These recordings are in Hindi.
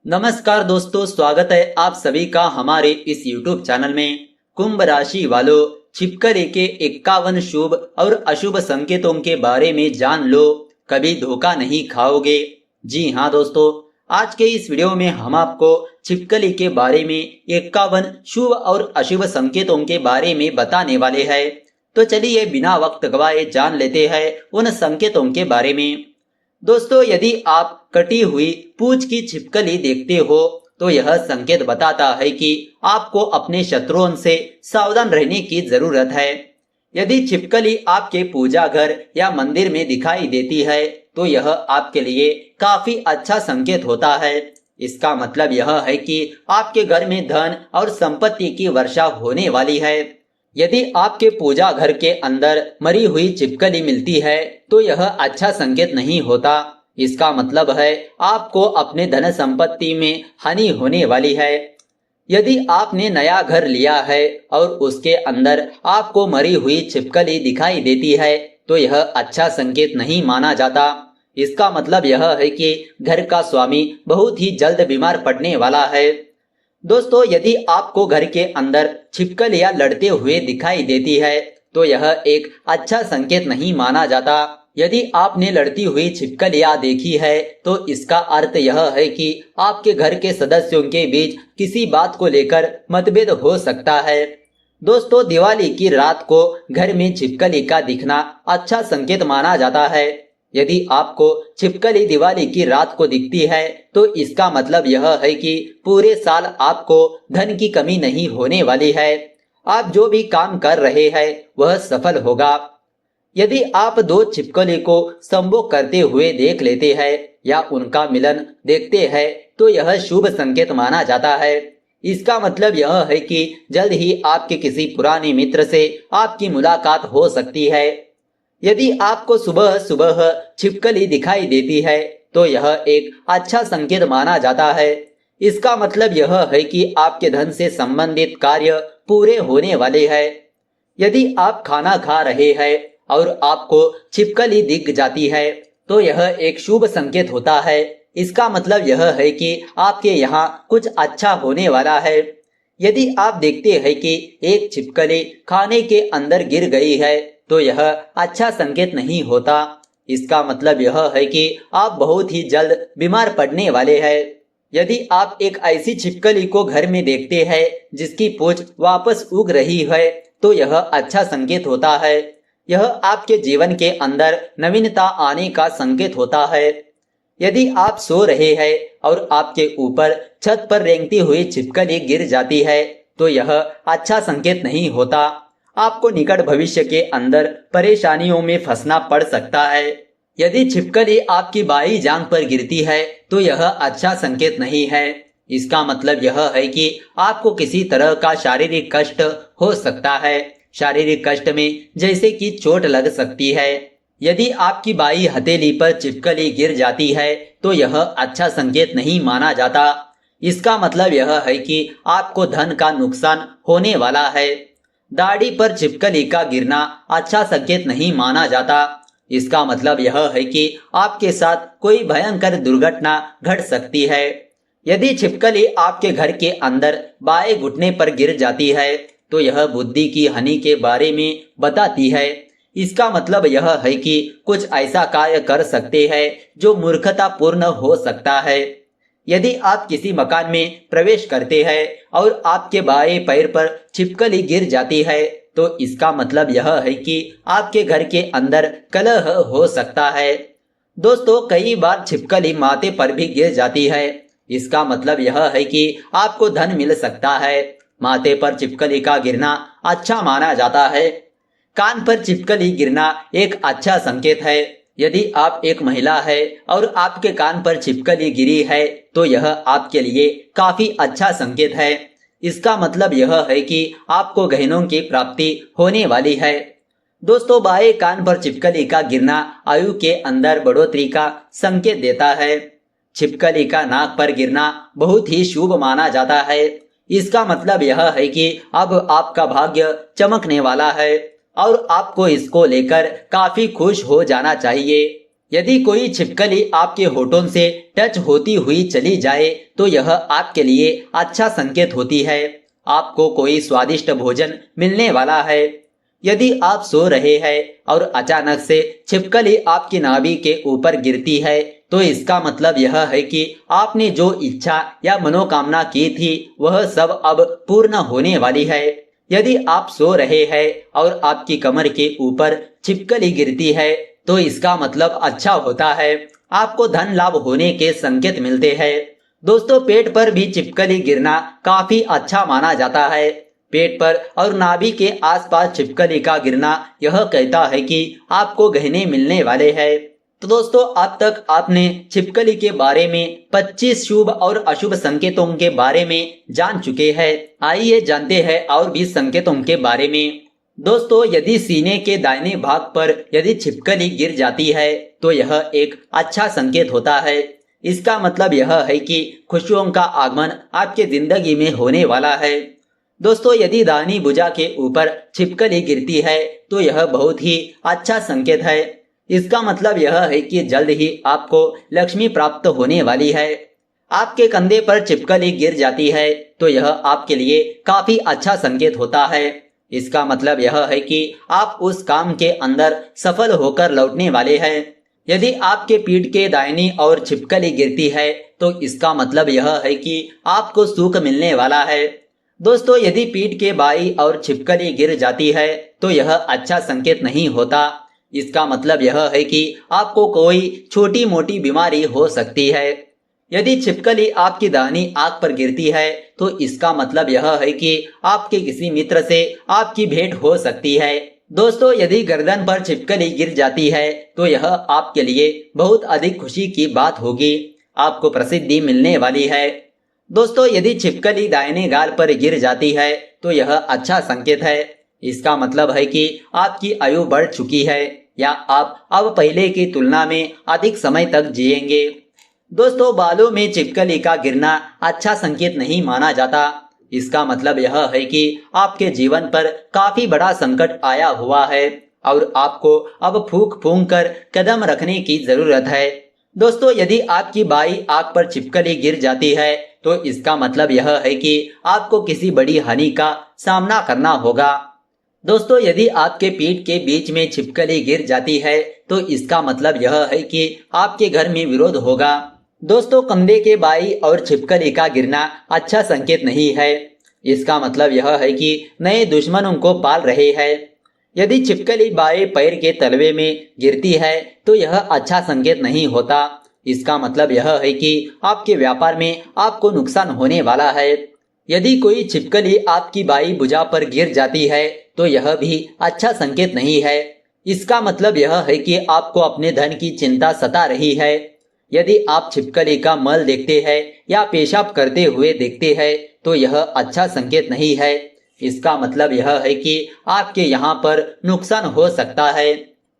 नमस्कार दोस्तों, स्वागत है आप सभी का हमारे इस YouTube चैनल में। कुंभ राशि वालों, छिपकली के 51 शुभ और अशुभ संकेतों के बारे में जान लो, कभी धोखा नहीं खाओगे। जी हाँ दोस्तों, आज के इस वीडियो में हम आपको छिपकली के बारे में 51 शुभ और अशुभ संकेतों के बारे में बताने वाले हैं। तो चलिए बिना वक्त गवाए जान लेते हैं उन संकेतों के बारे में। दोस्तों, यदि आप कटी हुई पूंछ की छिपकली देखते हो तो यह संकेत बताता है कि आपको अपने शत्रुओं से सावधान रहने की जरूरत है। यदि छिपकली आपके पूजा घर या मंदिर में दिखाई देती है तो यह आपके लिए काफी अच्छा संकेत होता है। इसका मतलब यह है कि आपके घर में धन और संपत्ति की वर्षा होने वाली है। यदि आपके पूजा घर के अंदर मरी हुई छिपकली मिलती है तो यह अच्छा संकेत नहीं होता। इसका मतलब है आपको अपने धन संपत्ति में हानि होने वाली है। यदि आपने नया घर लिया है और उसके अंदर आपको मरी हुई छिपकली दिखाई देती है तो यह अच्छा संकेत नहीं माना जाता। इसका मतलब यह है कि घर का स्वामी बहुत ही जल्द बीमार पड़ने वाला है। दोस्तों, यदि आपको घर के अंदर छिपकलियां लड़ते हुए दिखाई देती है तो यह एक अच्छा संकेत नहीं माना जाता। यदि आपने लड़ती हुई छिपकलियां देखी है तो इसका अर्थ यह है कि आपके घर के सदस्यों के बीच किसी बात को लेकर मतभेद हो सकता है। दोस्तों, दिवाली की रात को घर में छिपकली का दिखना अच्छा संकेत माना जाता है। यदि आपको छिपकली दिवाली की रात को दिखती है तो इसका मतलब यह है कि पूरे साल आपको धन की कमी नहीं होने वाली है। आप जो भी काम कर रहे हैं वह सफल होगा। यदि आप दो छिपकली को संभोग करते हुए देख लेते हैं या उनका मिलन देखते हैं तो यह शुभ संकेत माना जाता है। इसका मतलब यह है कि जल्द ही आपके किसी पुराने मित्र से आपकी मुलाकात हो सकती है। यदि आपको सुबह सुबह छिपकली दिखाई देती है तो यह एक अच्छा संकेत माना जाता है। इसका मतलब यह है कि आपके धन से संबंधित कार्य पूरे होने वाले हैं। यदि आप खाना खा रहे हैं और आपको छिपकली दिख जाती है तो यह एक शुभ संकेत होता है। इसका मतलब यह है कि आपके यहाँ कुछ अच्छा होने वाला है। यदि आप देखते हैं कि एक छिपकली खाने के अंदर गिर गई है तो यह अच्छा संकेत नहीं होता। इसका मतलब यह है कि आप बहुत ही जल्द बीमार पड़ने वाले हैं। यदि आप एक ऐसी छिपकली को घर में देखते हैं जिसकी पूंछ वापस उग रही है तो यह अच्छा संकेत होता है। यह आपके जीवन के अंदर नवीनता आने का संकेत होता है। यदि आप सो रहे हैं और आपके ऊपर छत पर रेंगती हुई छिपकली गिर जाती है तो यह अच्छा संकेत नहीं होता। आपको निकट भविष्य के अंदर परेशानियों में फंसना पड़ सकता है। यदि छिपकली आपकी बाई जांघ पर गिरती है तो यह अच्छा संकेत नहीं है। इसका मतलब यह है कि आपको किसी तरह का शारीरिक कष्ट हो सकता है। शारीरिक कष्ट में जैसे कि चोट लग सकती है। यदि आपकी बाई हथेली पर छिपकली गिर जाती है तो यह अच्छा संकेत नहीं माना जाता। इसका मतलब यह है कि आपको धन का नुकसान होने वाला है। दाढ़ी पर छिपकली का गिरना अच्छा संकेत नहीं माना जाता। इसका मतलब यह है कि आपके साथ कोई भयंकर दुर्घटना घट सकती है। यदि छिपकली आपके घर के अंदर बाएं घुटने पर गिर जाती है तो यह बुद्धि की हानि के बारे में बताती है। इसका मतलब यह है कि कुछ ऐसा कार्य कर सकते हैं जो मूर्खतापूर्ण हो सकता है। यदि आप किसी मकान में प्रवेश करते हैं और आपके बाएं पैर पर छिपकली गिर जाती है तो इसका मतलब यह है कि आपके घर के अंदर कलह हो सकता है। दोस्तों, कई बार छिपकली माथे पर भी गिर जाती है। इसका मतलब यह है कि आपको धन मिल सकता है। माथे पर छिपकली का गिरना अच्छा माना जाता है। कान पर छिपकली गिरना एक अच्छा संकेत है। यदि आप एक महिला है और आपके कान पर छिपकली गिरी है तो यह आपके लिए काफी अच्छा संकेत है। इसका मतलब यह है कि आपको गहनों की प्राप्ति होने वाली है। दोस्तों, बाएं कान पर छिपकली का गिरना आयु के अंदर बढ़ोतरी का संकेत देता है। छिपकली का नाक पर गिरना बहुत ही शुभ माना जाता है। इसका मतलब यह है कि अब आपका भाग्य चमकने वाला है और आपको इसको लेकर काफी खुश हो जाना चाहिए। यदि कोई छिपकली आपके होठों से टच होती हुई चली जाए तो यह आपके लिए अच्छा संकेत होती है। आपको कोई स्वादिष्ट भोजन मिलने वाला है। यदि आप सो रहे हैं और अचानक से छिपकली आपकी नाभि के ऊपर गिरती है तो इसका मतलब यह है कि आपने जो इच्छा या मनोकामना की थी वह सब अब पूर्ण होने वाली है। यदि आप सो रहे हैं और आपकी कमर के ऊपर छिपकली गिरती है तो इसका मतलब अच्छा होता है। आपको धन लाभ होने के संकेत मिलते हैं। दोस्तों, पेट पर भी छिपकली गिरना काफी अच्छा माना जाता है। पेट पर और नाभि के आसपास छिपकली का गिरना यह कहता है कि आपको गहने मिलने वाले हैं। तो दोस्तों, अब तक आपने छिपकली के बारे में 25 शुभ और अशुभ संकेतों के बारे में जान चुके हैं। आइए जानते हैं और भी संकेतों के बारे में। दोस्तों, यदि सीने के दाहिने भाग पर यदि छिपकली गिर जाती है तो यह एक अच्छा संकेत होता है। इसका मतलब यह है कि खुशियों का आगमन आपके जिंदगी में होने वाला है। दोस्तों, यदि दाहिनी भुजा के ऊपर छिपकली गिरती है तो यह बहुत ही अच्छा संकेत है। इसका मतलब यह है कि जल्द ही आपको लक्ष्मी प्राप्त होने वाली है। आपके कंधे पर छिपकली गिर जाती है तो यह आपके लिए काफी अच्छा संकेत होता है। इसका मतलब यह है कि आप उस काम के अंदर सफल होकर लौटने वाले हैं। यदि आपके पीठ के दाहिनी ओर छिपकली गिरती है तो इसका मतलब यह है कि आपको सुख मिलने वाला है। दोस्तों, यदि पीठ के बाईं ओर छिपकली गिर जाती है तो यह अच्छा संकेत नहीं होता। इसका मतलब यह है कि आपको कोई छोटी मोटी बीमारी हो सकती है। यदि छिपकली आपकी दाहिनी आंख पर गिरती है तो इसका मतलब यह है कि आपके किसी मित्र से आपकी भेंट हो सकती है। दोस्तों, यदि गर्दन पर छिपकली गिर जाती है तो यह आपके लिए बहुत अधिक खुशी की बात होगी। आपको प्रसिद्धि मिलने वाली है। दोस्तों, यदि छिपकली दाहिने गाल पर गिर जाती है तो यह अच्छा संकेत है। इसका मतलब है कि आपकी आयु बढ़ चुकी है या आप अब पहले की तुलना में अधिक समय तक जिएंगे। दोस्तों, बालों में छिपकली का गिरना अच्छा संकेत नहीं माना जाता। इसका मतलब यह है कि आपके जीवन पर काफी बड़ा संकट आया हुआ है और आपको अब फूंक फूंक कर कदम रखने की जरूरत है। दोस्तों, यदि आपकी बाईं आंख पर छिपकली गिर जाती है तो इसका मतलब यह है कि आपको किसी बड़ी हानि का सामना करना होगा। दोस्तों, यदि आपके पीठ के बीच में छिपकली गिर जाती है तो इसका मतलब यह है कि आपके घर में विरोध होगा। दोस्तों, कंधे के बाईं ओर छिपकली का गिरना अच्छा संकेत नहीं है। इसका मतलब यह है कि नए दुश्मनों को पाल रहे हैं। यदि छिपकली बाएं पैर के तलवे में गिरती है तो यह अच्छा संकेत नहीं होता। इसका मतलब यह है कि आपके व्यापार में आपको नुकसान होने वाला है। यदि कोई छिपकली आपकी बाईं भुजा पर गिर जाती है तो यह भी अच्छा संकेत नहीं है। इसका मतलब यह है कि आपको अपने धन की चिंता सता रही है। यदि आप छिपकली का मल देखते हैं या पेशाब करते हुए देखते हैं तो यह अच्छा संकेत नहीं है। इसका मतलब यह है कि आपके यहाँ पर नुकसान हो सकता है।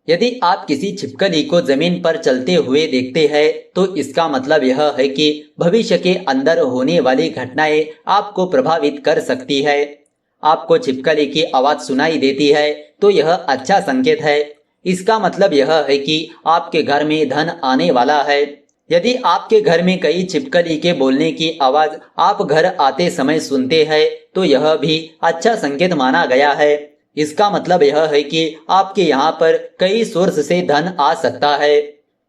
यदि आप किसी छिपकली को जमीन पर चलते हुए देखते हैं तो इसका मतलब यह है कि भविष्य के अंदर होने वाली घटनाएं आपको प्रभावित कर सकती है। आपको छिपकली की आवाज सुनाई देती है तो यह अच्छा संकेत है। इसका मतलब यह है कि आपके घर में धन आने वाला है। यदि आपके घर में कई छिपकली के बोलने की आवाज आप घर आते समय सुनते हैं तो यह भी अच्छा संकेत माना गया है। इसका मतलब यह है कि आपके यहाँ पर कई सोर्स से धन आ सकता है।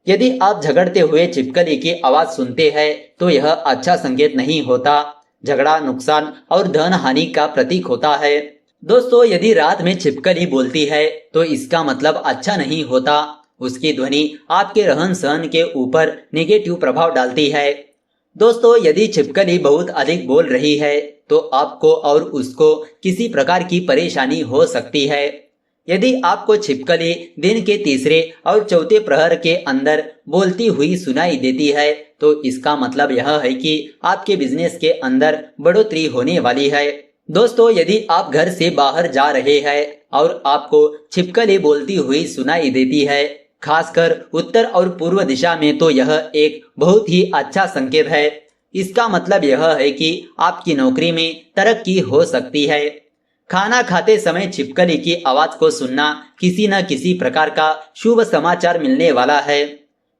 यदि आप झगड़ते हुए छिपकली की आवाज सुनते हैं तो यह अच्छा संकेत नहीं होता। झगड़ा नुकसान और धन हानि का प्रतीक होता है। दोस्तों, यदि रात में छिपकली बोलती है तो इसका मतलब अच्छा नहीं होता। उसकी ध्वनि आपके रहन सहन के ऊपर नेगेटिव प्रभाव डालती है। दोस्तों, यदि छिपकली बहुत अधिक बोल रही है तो आपको और उसको किसी प्रकार की परेशानी हो सकती है। यदि आपको छिपकली दिन के तीसरे और चौथे प्रहर के अंदर बोलती हुई सुनाई देती है तो इसका मतलब यह है कि आपके बिजनेस के अंदर बढ़ोतरी होने वाली है। दोस्तों, यदि आप घर से बाहर जा रहे हैं और आपको छिपकली बोलती हुई सुनाई देती है, खासकर उत्तर और पूर्व दिशा में, तो यह एक बहुत ही अच्छा संकेत है। इसका मतलब यह है कि आपकी नौकरी में तरक्की हो सकती है। खाना खाते समय छिपकली की आवाज को सुनना किसी न किसी प्रकार का शुभ समाचार मिलने वाला है।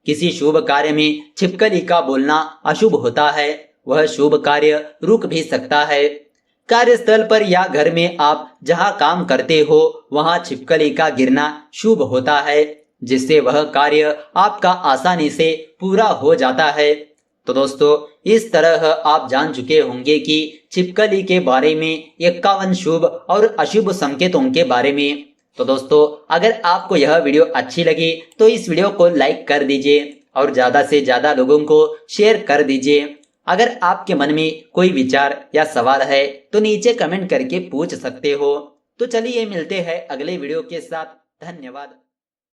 किसी शुभ कार्य में छिपकली का बोलना अशुभ होता है, वह शुभ कार्य रुक भी सकता है। कार्यस्थल पर या घर में आप जहां काम करते हो वहां छिपकली का गिरना शुभ होता है, जिससे वह कार्य आपका आसानी से पूरा हो जाता है। तो दोस्तों, इस तरह आप जान चुके होंगे कि छिपकली के बारे में 51 शुभ और अशुभ संकेतों के बारे में। तो दोस्तों, अगर आपको यह वीडियो अच्छी लगी तो इस वीडियो को लाइक कर दीजिए और ज्यादा से ज्यादा लोगों को शेयर कर दीजिए। अगर आपके मन में कोई विचार या सवाल है तो नीचे कमेंट करके पूछ सकते हो। तो चलिए मिलते हैं अगले वीडियो के साथ। धन्यवाद।